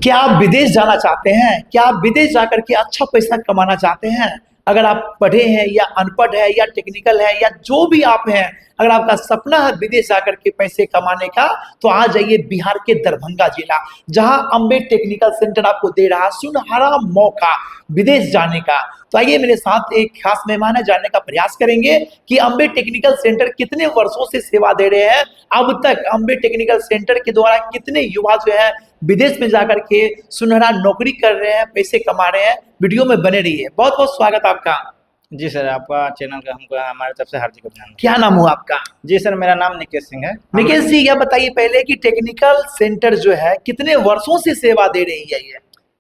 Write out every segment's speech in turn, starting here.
क्या आप विदेश जाना चाहते हैं? क्या आप विदेश जाकर के अच्छा पैसा कमाना चाहते हैं? अगर आप पढ़े हैं या अनपढ़ है या टेक्निकल है या जो भी आप हैं, अगर आपका सपना है विदेश जाकर के पैसे कमाने का, तो आ जाइए बिहार के दरभंगा जिला, जहां अम्बे टेक्निकल सेंटर आपको दे रहा सुनहरा मौका विदेश जाने का। तो आइए मेरे साथ एक खास मेहमान है, जानने का प्रयास करेंगे कि अम्बे टेक्निकल सेंटर कितने वर्षों से सेवा दे रहे हैं। अब तक अम्बे टेक्निकल सेंटर के द्वारा कितने युवा जो है विदेश में जाकर के सुनहरा नौकरी कर रहे हैं, पैसे कमा रहे हैं। वीडियो में बने रहिए। बहुत बहुत स्वागत आपका। जी सर, आपका चैनल का हमको हमारे तरफ से हार्दिक अभिनंदन। क्या नाम हुआ आपका? जी सर, मेरा नाम निकेश सिंह है। निकेश जी, यह बताइए पहले कि टेक्निकल सेंटर जो है कितने वर्षों से सेवा दे रही है?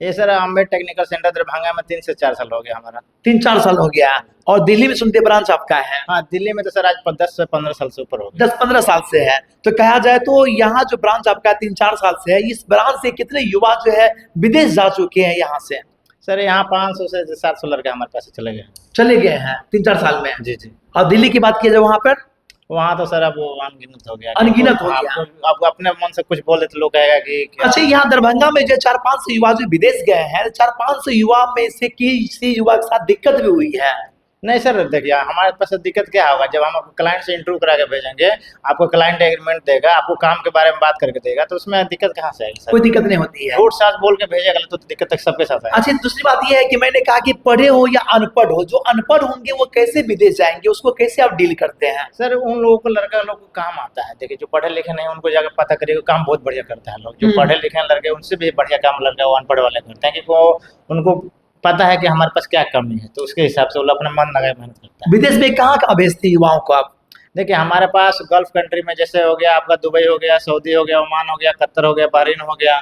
ये sir Ambe technical centre Darbhanga में 3 से 4 साल हो गया हमारा। 3-4 साल हो गया। और दिल्ली में सुनते ब्रांच आपका है? हाँ, दिल्ली में तो सर आज 10 से 15 साल से ऊपर हो गया। 10-15 साल से है। तो कहा जाए तो यहाँ जो ब्रांच आपका 3-4 साल से है, इस ब्रांच से कितने युवा जो है विदेश जा चुके हैं यहाँ से? सर यहाँ 500 से 700 लड़के हमारे पास चले गए हैं 3-4 साल में। जी जी। और दिल्ली की बात किया जाए वहां पर? वहाँ तो सर अब वो अनगिनत हो गया। अनगिनत हो गया। आप अपने मन से कुछ बोल देते लोग कहेगा कि अच्छा, यहाँ दरभंगा में जो 4-5 युवा जो विदेश गए हैं, 4-5 युवा में से किसी युवा के साथ दिक्कत भी हुई है? नहीं सर, देखिए हमारे पास दिक्कत क्या होगा, जब हम आपको क्लाइंट से इंटरव्यू करा के भेजेंगे, आपको क्लाइंट एग्रीमेंट देगा, आपको काम के बारे में बात करके देगा, तो उसमें दिक्कत कहाँ से आएगी सर? कोई दिक्कत नहीं होती है। झूठ साच बोल के भेजेगा तो दिक्कत सबके साथ है। अच्छा, दूसरी बात यह है कि मैंने कहा कि पढ़े हो या अनपढ़ हो, जो अनपढ़ होंगे वो कैसे विदेश जाएंगे, उसको कैसे आप डील करते हैं? सर उन लोगों को, लड़का लोग को काम आता है। देखिए जो पढ़े लिखे नहीं उनको जाकर पता करिएगा, काम बहुत बढ़िया करता है। लोग जो पढ़े लिखे लड़के उनसे भी बढ़िया काम लड़का वो अनपढ़ वाले करते हैं, क्योंकि वो उनको पता है कि हमारे पास क्या कमी है, तो उसके हिसाब से वो अपना मन लगा मेहनत करता है। विदेश में कहाँ भेजते हैं युवाओं को आप? देखिए हमारे पास गल्फ कंट्री में जैसे हो गया आपका दुबई हो गया, सऊदी हो गया, ओमान हो गया, कतर हो गया, बहरीन हो गया,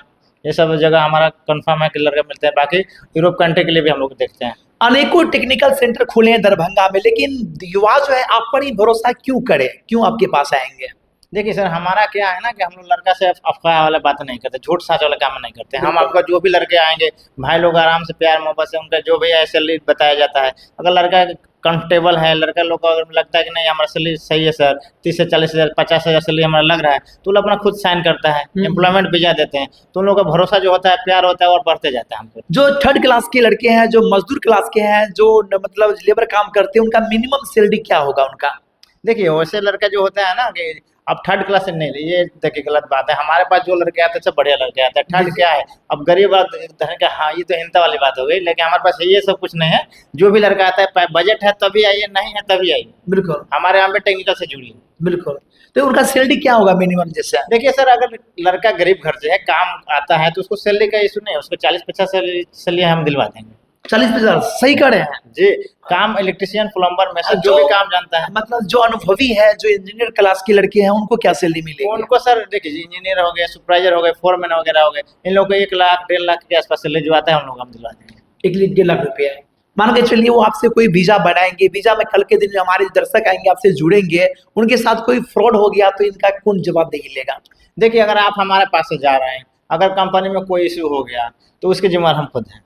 ये सब जगह हमारा कंफर्म है कि लड़के मिलते हैं। बाकी यूरोप कंट्री के लिए भी हम लोग देखते हैं। अनेकों टेक्निकल सेंटर खुले हैं दरभंगा में, लेकिन युवा जो है आप पर ही भरोसा क्यों करे, क्यों आपके पास आएंगे? देखिए सर, हमारा क्या है ना कि हम लोग लड़का से अफवाह वाला बात नहीं करते, झूठ साच वाला काम नहीं करते। हम आपका जो भी लड़के आएंगे, भाई लोग आराम से प्यार मोहब्बत से उनका जो भी है सैलरी बताया जाता है। अगर लड़का कंफर्टेबल है, लड़का लोग को अगर लगता है कि नहीं हमारा सैलरी सही है सर, 30 से 40 हज़ार 50 हज़ार सैलरी हमारा लग रहा है, तो लोग अपना खुद साइन करता है, एम्प्लॉयमेंट वीजा देते हैं, तो उन लोगों का भरोसा जो होता है, प्यार होता है और बढ़ते जाता है हमको। जो 3rd क्लास के लड़के हैं, जो मजदूर क्लास के हैं, जो मतलब लेबर काम करते हैं, उनका मिनिमम सैलरी क्या होगा उनका? देखिए वैसे लड़का जो होता है ना कि अब 3rd क्लास से नहीं, ये देखिए गलत बात है। हमारे पास जो लड़के आते हैं सब बढ़िया लड़के आते हैं। 3rd क्या है, अब गरीब धन का, हाँ ये तो हिंसा वाली बात हो गई, लेकिन हमारे पास ये सब कुछ नहीं है। जो भी लड़का आता है, बजट है तभी आइए, नहीं है तभी आइए। बिल्कुल, हमारे यहाँ पे टेक्निकल से जुड़िए। बिल्कुल। तो उनका सैलरी क्या होगा मिनिमम? जैसे देखिए सर, अगर लड़का गरीब घर से है, काम आता है, तो उसको सैलरी का इशू नहीं है, उसको 40-50 सैलरी हम दिलवा देंगे। 40-50 सही कर रहे हैं जी। काम इलेक्ट्रिशियन, प्लम्बर में से जो भी काम जानता है, मतलब जो अनुभवी है, जो इंजीनियर क्लास के लड़के हैं, उनको क्या सैलरी मिलेगी? उनको सर देखिए, इंजीनियर हो गए, सुपरवाइजर हो गए, फोरमैन वगैरह हो गए, इन लोगों को 1 लाख 1.5 लाख के आसपास सैलरी जो आता है, हम लोग हम दिलवा देंगे। 1 लाख रुपया। मान के चलिए वो आपसे कोई वीजा बनाएंगे, वीजा में कल के दिन में हमारे दर्शक आएंगे, आपसे जुड़ेंगे, उनके साथ कोई फ्रॉड हो गया तो इनका कौन जवाबदेही लेगा? देखिए अगर आप हमारे पास से जा रहे हैं, अगर कंपनी में कोई इश्यू हो गया तो उसके जिम्मेदार हम खुद हैं।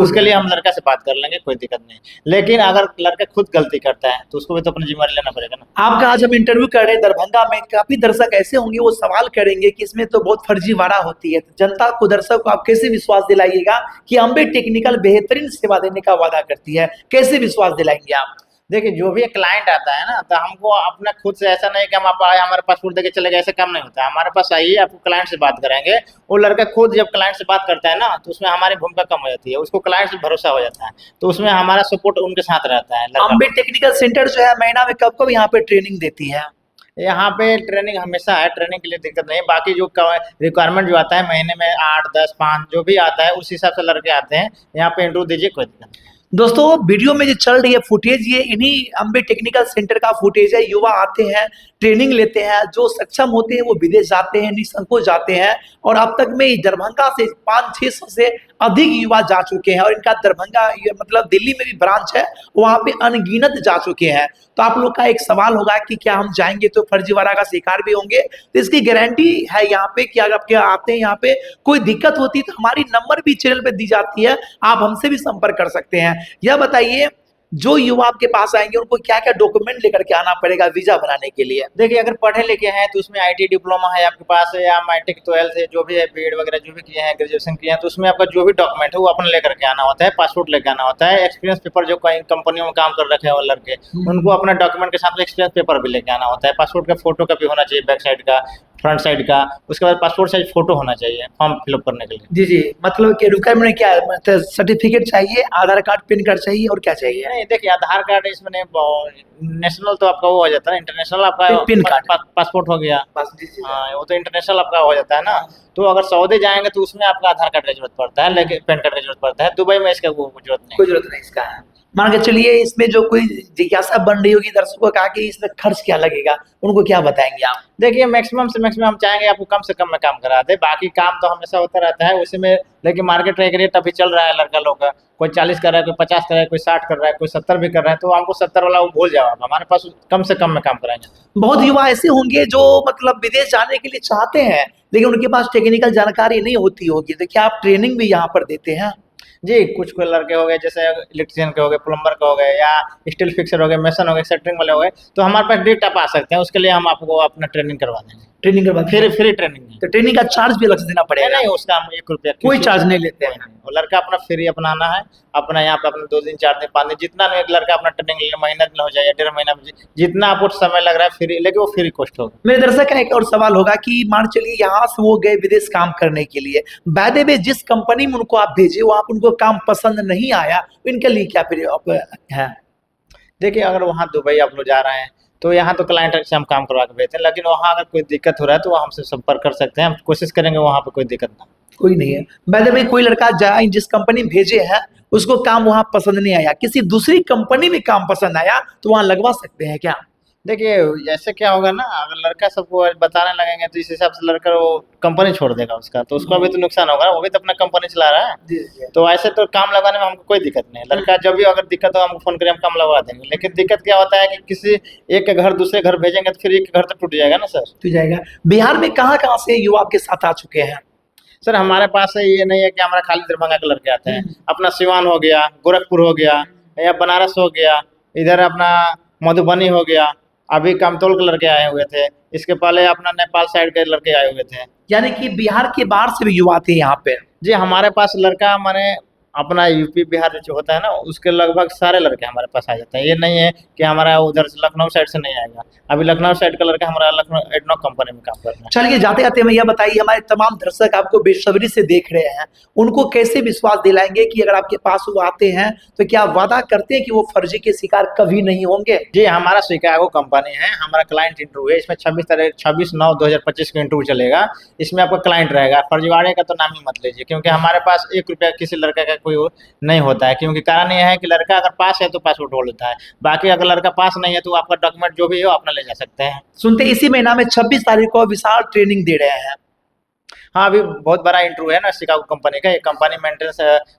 उसके लिए हम लड़का से बात कर लेंगे, कोई दिक्कत नहीं। लेकिन अगर लड़का खुद गलती करता है तो उसको भी तो अपनी जिम्मेदारी लेना पड़ेगा ना। आपका आज हम इंटरव्यू कर रहे हैं दरभंगा में, काफी दर्शक ऐसे होंगे वो सवाल करेंगे कि इसमें तो बहुत फर्जीवाड़ा होती है, तो जनता को, दर्शक को आप कैसे विश्वास दिलाइएगा कि अम्बे टेक्निकल बेहतरीन सेवा देने का वादा करती है? कैसे विश्वास दिलाएंगे आप? देखिए जो भी क्लाइंट आता है ना, तो हमको अपना खुद से ऐसा नहीं कि हम आप आए हमारे पासपोर्ट देके चले गए, ऐसा काम नहीं होता है। हमारे पास आइए, आपको क्लाइंट से बात कराएंगे। वो लड़का खुद जब क्लाइंट से बात करता है ना, तो उसमें हमारी भूमिका कम हो जाती है, उसको क्लाइंट से भरोसा हो जाता है, तो उसमें हमारा सपोर्ट उनके साथ रहता है। अम्बे टेक्निकल सेंटर जो है महीना में कब कब यहाँ पे ट्रेनिंग देती है? यहाँ पे ट्रेनिंग हमेशा है, ट्रेनिंग के लिए दिक्कत नहीं है। बाकी जो रिक्वायरमेंट जो आता है महीने में 8, 10, 5 जो भी आता है, उस हिसाब से लड़के आते हैं यहाँ पे, इंटरव्यू दीजिए, कोई दिक्कत नहीं। दोस्तों वीडियो में जो चल रही है फुटेज, ये इन्हीं अम्बे टेक्निकल सेंटर का फुटेज है। युवा आते हैं, ट्रेनिंग लेते हैं, जो सक्षम होते हैं वो विदेश जाते हैं, निसंकोच जाते हैं, और अब तक में दरभंगा से 500-600 से अधिक युवा जा चुके हैं, और इनका दरभंगा मतलब दिल्ली में भी ब्रांच है, वहां पे अनगिनत जा चुके हैं। तो आप लोग का एक सवाल होगा कि क्या हम जाएंगे तो फर्जीवाड़ा का शिकार भी होंगे? तो इसकी गारंटी है यहाँ पे कि अगर आप आते हैं, यहाँ पे कोई दिक्कत होती है तो हमारी नंबर भी चैनल पे दी जाती है, आप हमसे भी संपर्क कर सकते हैं। यह बताइए जो युवा आपके पास आएंगे उनको क्या क्या डॉक्यूमेंट लेकर के आना पड़ेगा वीजा बनाने के लिए? देखिए, अगर पढ़े लिखे हैं तो उसमें आईटी डिप्लोमा है आपके पास है, या मैट्रिक 12th है, जो भी है बीएड वगैरह जो भी किए हैं, ग्रेजुएशन किए हैं, तो उसमें आपका जो भी डॉक्यूमेंट है वो अपने लेकर के आना होता है। पासपोर्ट लेकर आना होता है, एक्सपीरियंस पेपर जो कई कंपनियों में काम कर रखे हैं वो लड़के, उनको अपना डॉक्यूमेंट के साथ एक्सपीरियंस पेपर भी लेके आना होता है। पासपोर्ट का फोटो कॉपी होना चाहिए, बैक साइड का, फ्रंट साइड का। उसके बाद पासपोर्ट साइज फोटो होना चाहिए फॉर्म फिलअप करने के लिए। जी जी, मतलब कि रिक्वायरमेंट क्या है? मतलब सर्टिफिकेट चाहिए, आधार कार्ड, पैन कार्ड चाहिए, और क्या चाहिए? नहीं, देखिए, आधार कार्ड इसमें नहीं, नेशनल तो आपका वो हो जाता है, इंटरनेशनल आपका पैन कार्ड। पासपोर्ट हो गया। बस जी जी। हाँ, वो तो इंटरनेशनल आपका हो जाता है ना। तो अगर सऊदी जाएंगे तो उसमें आपका आधार कार्ड की जरूरत पड़ता है, लेकिन पैन कार्ड की जरूरत पड़ता है। दुबई में इसका वो जरूरत नहीं। कोई जरूरत नहीं इसका है। मान के चलिए इसमें जो कोई जिज्ञासा बन रही होगी दर्शकों को, कहा कि इसमें खर्च क्या लगेगा, उनको क्या बताएंगे आप? देखिए, मैक्सिमम से मैक्सिमम हम चाहेंगे आपको कम से कम में काम करा दे। बाकी काम तो हमेशा होता रहता है उसी में, लेकिन मार्केट रेट अभी चल रहा है लड़का लोग का, कोई 40 कर रहा है, कोई 50 कर रहा है, कोई 60 कर रहा है, कोई 70 भी कर रहा है। तो हमको 70 वाला वो भूल जाओ, हमारे पास कम से कम में काम कराएंगे। बहुत युवा ऐसे होंगे जो मतलब विदेश जाने के लिए चाहते हैं लेकिन उनके पास टेक्निकल जानकारी नहीं होती होगी, तो क्या आप ट्रेनिंग भी यहाँ पर देते हैं? जी, कुछ कोई लड़के हो गए जैसे इलेक्ट्रिशियन के हो गए, प्लम्बर के हो गए, या स्टील फिक्सर हो गए, मेसन हो गए, सेटरिंग वाले हो गए, तो हमारे पास डेट आप आ सकते हैं। उसके लिए हम आपको अपना ट्रेनिंग करवा देंगे। ट्रेनिंग के बाद फ्री ट्रेनिंग है। तो ट्रेनिंग का चार्ज भी अलग से देना पड़ेगा? नहीं, उसका हम 1 रुपया कोई चार्ज नहीं लेते हैं। वो लड़का अपना फ्री अपना आना है, अपना यहाँ पे अपना 2 दिन 4 दिन 5 दिन जितना में एक लड़का अपना ट्रेनिंग ले, महीना दिन हो जाए या 1.5 महीना में, जितना आपको समय लग रहा है फ्री, लेकिन वो फ्री कॉस्ट होगा। मेरे दर्शक का एक और सवाल होगा कि मान चलिए यहाँ से वो गए विदेश काम करने के लिए, बाय द वे जिस कंपनी में उनको आप भेजे वो आप उनको काम पसंद नहीं आया, इनके लिए क्या फिर है? देखिए, अगर वहाँ दुबई आप लोग जा रहे हैं तो यहाँ तो क्लाइंट से हम काम करवा के भेजते हैं, लेकिन वहाँ अगर कोई दिक्कत हो रहा है तो वो हमसे संपर्क कर सकते हैं। हम कोशिश करेंगे वहाँ पे कोई दिक्कत ना। कोई नहीं है। बाय द वे कोई लड़का जाए जिस कंपनी में भेजे हैं उसको काम वहां पसंद नहीं आया, किसी दूसरी कंपनी में काम पसंद आया, तो वहां लगवा सकते हैं क्या? देखिए, ऐसे क्या होगा ना, अगर लड़का सबको बताने लगेंगे तो इस हिसाब से लड़का वो कंपनी छोड़ देगा उसका, तो उसको भी तो नुकसान होगा, वो भी तो अपना कंपनी चला रहा है। जी जी। तो ऐसे तो काम लगाने में हमको कोई दिक्कत नहीं है। लड़का जब भी अगर दिक्कत हो हमको फोन करें, हम काम लगवा देंगे। लेकिन दिक्कत क्या होता है कि किसी एक के घर दूसरे घर भेजेंगे तो फिर एक के घर तो टूट जाएगा ना सर। तो जाएगा। बिहार में कहाँ कहाँ से युवा आपके साथ आ चुके हैं? सर, हमारे पास ये नहीं है कि हमारा खाली दरभंगा के लड़के आते हैं। अपना सिवान हो गया, गोरखपुर हो गया, या बनारस हो गया, इधर अपना मधुबनी हो गया, अभी कामतौल के लड़के आए हुए थे, इसके पहले अपना नेपाल साइड के लड़के आए हुए थे। यानी कि बिहार के बाहर से भी युवा थे यहाँ पे? जी, हमारे पास लड़का माने अपना यूपी बिहार जो होता है ना, उसके लगभग सारे लड़के हमारे पास आ जाते हैं। ये नहीं है कि हमारा उधर से लखनऊ साइड से नहीं आएगा। अभी लखनऊ साइड का लड़का हमारा लखनऊ एडनॉक कंपनी में काम कर रहा है। चलिए जाते जाते हमें यह बताइए, हमारे तमाम दर्शक आपको बेसब्री से देख रहे हैं, उनको कैसे विश्वास दिलाएंगे कि अगर आपके पास वो आते हैं तो क्या वादा करते हैं कि वो फर्जी के शिकार कभी नहीं होंगे? जी, हमारा शिकागो कंपनी है, हमारा क्लाइंट इंटरव्यू है। इसमें 26/9/2025 को इंटरव्यू चलेगा। इसमें आपका क्लाइंट रहेगा। फर्जीवाड़े का तो नाम ही मत लीजिए, क्योंकि हमारे पास 1 रुपया किसी लड़का का कोई नहीं होता है। क्योंकि कारण यह है कि लड़का अगर पास है तो पासपोर्ट होल्ड होता है, बाकी अगर लड़का पास नहीं है तो आपका डॉक्यूमेंट जो भी हो अपना ले जा सकते हैं। सुनते इसी महीना में 26 तारीख को विशाल ट्रेनिंग दे रहे हैं। हाँ, अभी बहुत बड़ा इंटरव्यू है ना शिकागो कंपनी का। ये कंपनी मेंटेनेंस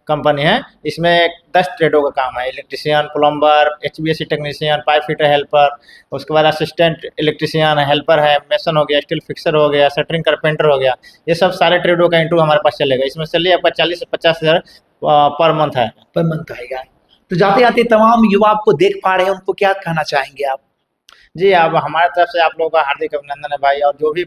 कंपनी है। इसमें 10 ट्रेडों का काम है, electrician, plumber, HVAC technician, pipe fitter helper, उसके बाद असिस्टेंट इलेक्ट्रिशियन हेल्पर है, मेसन हो गया, स्टील फिक्सर हो गया, शटरिंग कारपेंटर हो गया। ये सब सारे ट्रेडों का इंटरव्यू हमारे पास चलेगा। इसमें सैलरी आपका 40 से 50 हज़ार पर मंथ है। पर मंथ आएगा। तो जाते जाते तमाम युवा आपको देख पा रहे हैं, उनको क्या कहना चाहेंगे आप? जी, अब हमारे तरफ से आप लोगों का हार्दिक अभिनंदन है भाई, और जो भी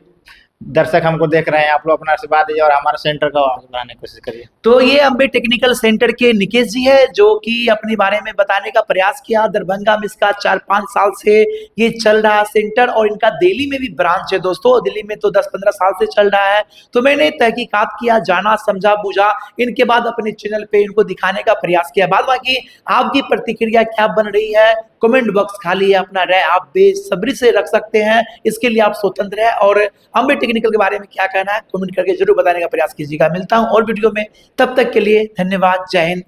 दर्शक हमको देख रहे हैं, आप लोग अपना आशीर्वाद दीजिए और हमारे सेंटर को आगे बढ़ाने की कोशिश करिए। तो ये अम्बे टेक्निकल सेंटर के निकेश जी है जो कि अपने बारे में बताने का प्रयास किया। दरभंगा में इसका 4-5 साल से ये चल रहा सेंटर, और इनका दिल्ली में भी ब्रांच है दोस्तों। दिल्ली में तो 10-15 साल से चल रहा है। तो मैंने तहकीकात किया, जाना, समझा, बूझा, इनके बाद अपने चैनल पे इनको दिखाने का प्रयास किया। बाद बाकी आपकी प्रतिक्रिया क्या बन रही है, कमेंट बॉक्स खाली है, अपना राय आप बेसब्री से रख सकते हैं, इसके लिए आप स्वतंत्र हैं। और अम्बे टेक्निकल के बारे में क्या कहना है कमेंट करके जरूर बताने का प्रयास कीजिएगा। मिलता हूं और वीडियो में, तब तक के लिए धन्यवाद। जय हिंद,